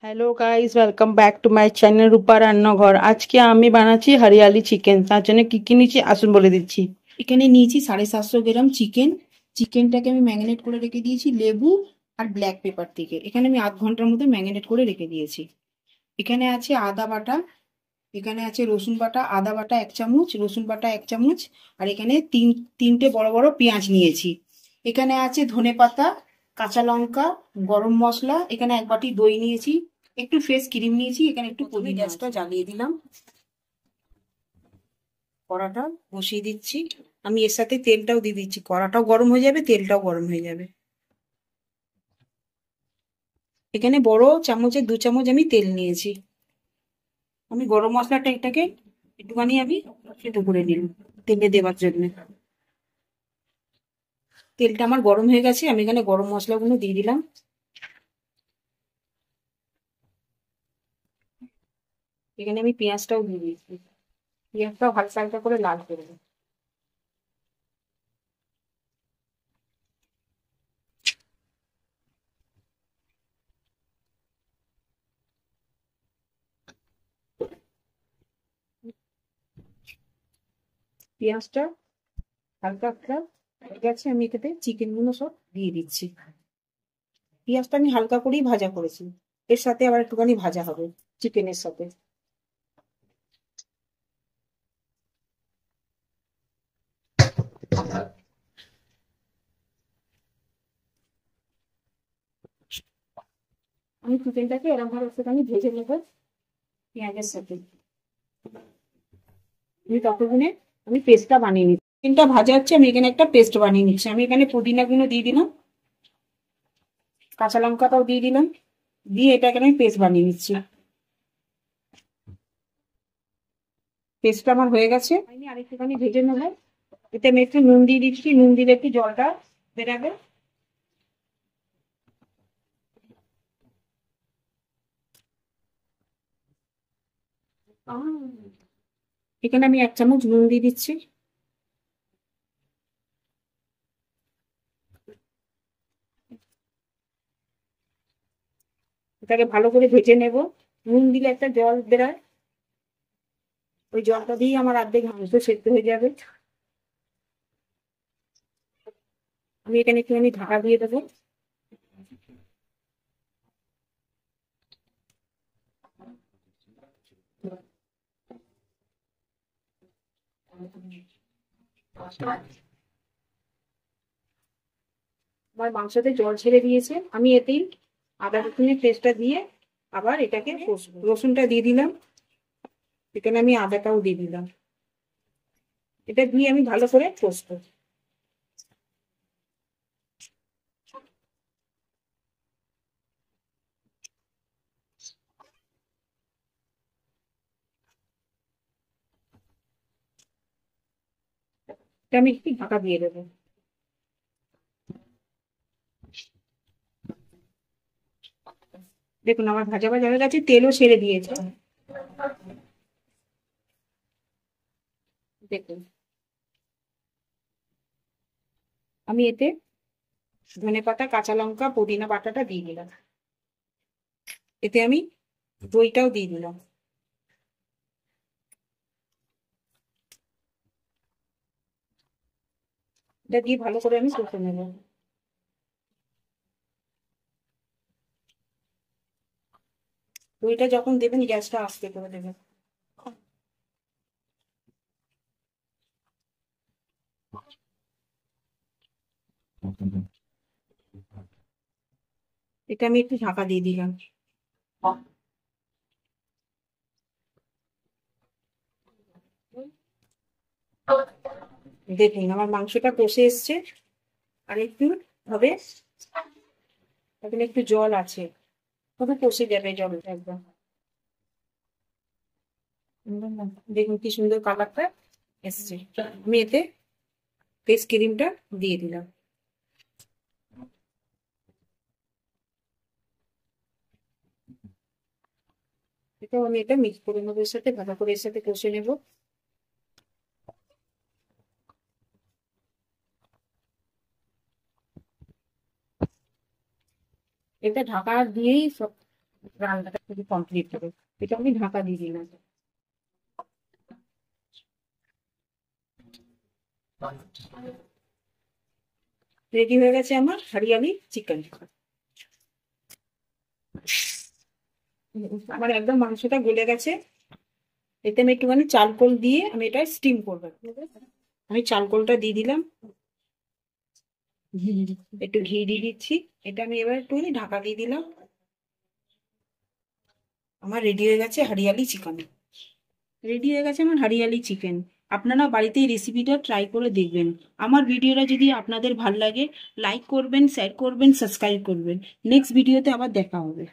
Hello guys, welcome back to my channel Rupa Rannaghar. আজকে আমি বানাচ্ছি হরিয়ালি চিকেন। তার জন্য কি কি নিচ্ছি আসুন বলে দিচ্ছি। এখানে নিয়েছি 750 গ্রাম চিকেন। চিকেনটাকে আমি ম্যারিনেট করে রেখে দিয়েছি লেবু আর ব্ল্যাক পেপার থেকে। এখানে আমি আধ ঘন্টার মধ্যে ম্যারিনেট করে রেখে দিয়েছি। এখানে আছে আদা বাটা, এখানে আছে রসুন বাটা, আদা বাটা 1 চামচ, রসুন বাটা 1 চামচ, আর এখানে তিনটে বড় বড় পেঁয়াজ নিয়েছি। এখানে আছে ধনে পাতা, কাঁচা লঙ্কা, গরম মশলা, এখানে 1 বাটি দই নিয়েছি, একটু ফ্রেশ ক্রিম নিয়েছি, এখানে একটু পুদিনা। গ্যাসটা জ্বালিয়ে দিলাম, কড়াটা বসিয়ে দিচ্ছি। আমি এর সাথে তেলটাও দিয়ে দিচ্ছি, কড়াটাও গরম হয়ে যাবে, তেলটাও গরম হয়ে যাবে। এখানে বড় চামচের 2 চামচ আমি তেল নিয়েছি। আমি গরম মশলাটা এটাকে একটুখানি আমি সেদ্ধ করে নিলাম তেলে দেওয়ার জন্য। তেলটা আমার গরম হয়ে গেছে, আমি এখানে গরম মশলাগুলো দিয়ে দিলাম। এখানে আমি পেঁয়াজটাও দিয়ে দিয়েছি, পেঁয়াজটাও হালকা হালকা করে লাল করে দিই। পেঁয়াজটা হালকা হালকা হয়ে গেছে, আমি এটাতে চিকেন গুলো সব দিয়ে দিচ্ছি। পেঁয়াজটা আমি হালকা করেই ভাজা করেছি, এর সাথে আবার একটুখানি ভাজা হবে চিকেনের সাথে। আমি চিকেনটাকে এরকম ভাবে একটুখানি ভেজে নেবো পেঁয়াজের সাথে। আমি ততক্ষণে আমি পেস্টটা বানিয়ে নিচ্ছি। চিকেনটা ভাজা হচ্ছে, আমি এখানে একটা পেস্ট বানিয়ে নিচ্ছি। আমি এখানে পুদিনা গুলো দিয়ে দিলাম, কাঁচা লঙ্কাটাও দিয়ে দিলাম, দিয়ে এটাকে আমি পেস্ট বানিয়ে নিচ্ছি। পেস্টটা আমার হয়ে গেছে, আমি আরেকটুখানি ভেজে নেবো। এতে আমি একটু নুন দিয়ে দিচ্ছি, নুন দিলে একটু জলটা বেরাবে। এখানে আমি 1 চামচ নুন দিয়ে দিচ্ছি। এটাকে ভালো করে ভেজে নেব। নুন দিলে একটা জল বেরায়, ওই জলটা দিয়েই আমার অর্ধেক মাংস সেদ্ধ হয়ে যাবে। আমি এখানে একটুখানি ঢাকা দিয়ে দেবো। আমার মাংসতে জল ছেড়ে দিয়েছে, আমি এতেই আদা রসুনের পেস্টটা দিয়ে আবার এটাকে কষবো। রসুনটা দিয়ে দিলাম, এখানে আমি আদাটাও দিয়ে দিলাম, এটা দিয়ে আমি ভালো করে কষবো। এটা আমি একটু ঢাকা দিয়ে দেবো। দেখুন আমার ভাজা ভাজা হয়ে গেছে, তেলও ছেড়ে দিয়েছে। দেখুন আমি এতে ধনেপাতা, কাঁচা লঙ্কা, পুদিনা বাটাটা দিয়ে দিলাম, এতে আমি দইটাও দিয়ে দিলাম। এটা দিয়ে ভালো করে আমি কষে নেবো। দইটা যখন দেবেন গ্যাসটা আস্তে করে দেবেন। এটা আমি একটু ঢাকা দিয়ে দিলাম। দেখুন আমার মাংসটা কষে এসছে, আর একটু হবে, এখন একটু জল আছে, পুরো কষে যাবে জলটা একদম। দেখুন কি সুন্দর কালারটা এসছে। আমি এতে ফেস ক্রিমটা দিয়ে দিলাম, এটাও আমি এটা মিক্স করে নেবো, এর সাথে ভালো করে এর সাথে কষে নেবো। এটা ঢাকা দিয়েই রান্নাটা খুবই কমপ্লিট হবে। এটা আমি ঢাকা দিয়ে দিলাম। রেডি হয়ে গেছে আমার হরিয়ালি চিকেন। আমার একদম মাংসটা গলে গেছে। এতে আমি একটুখানি চালকোল দিয়ে আমি এটা স্টিম করবো। আমি চালকোলটা দিয়ে দিলাম, একটু ঘি দিয়ে দিচ্ছি। এটা আমি এবার একটুখানি ঢাকা দিয়ে দিলাম। আমার রেডি হয়ে গেছে হরিয়ালি চিকেন। রেডি হয়ে গেছে আমার হরিয়ালি চিকেন। আপনারা বাড়িতে এই রেসিপিটা ট্রাই করে দেখবেন। আমার ভিডিওটা যদি আপনাদের ভালো লাগে, লাইক করবেন, শেয়ার করবেন, সাবস্ক্রাইব করবেন। নেক্সট ভিডিওতে আবার দেখা হবে।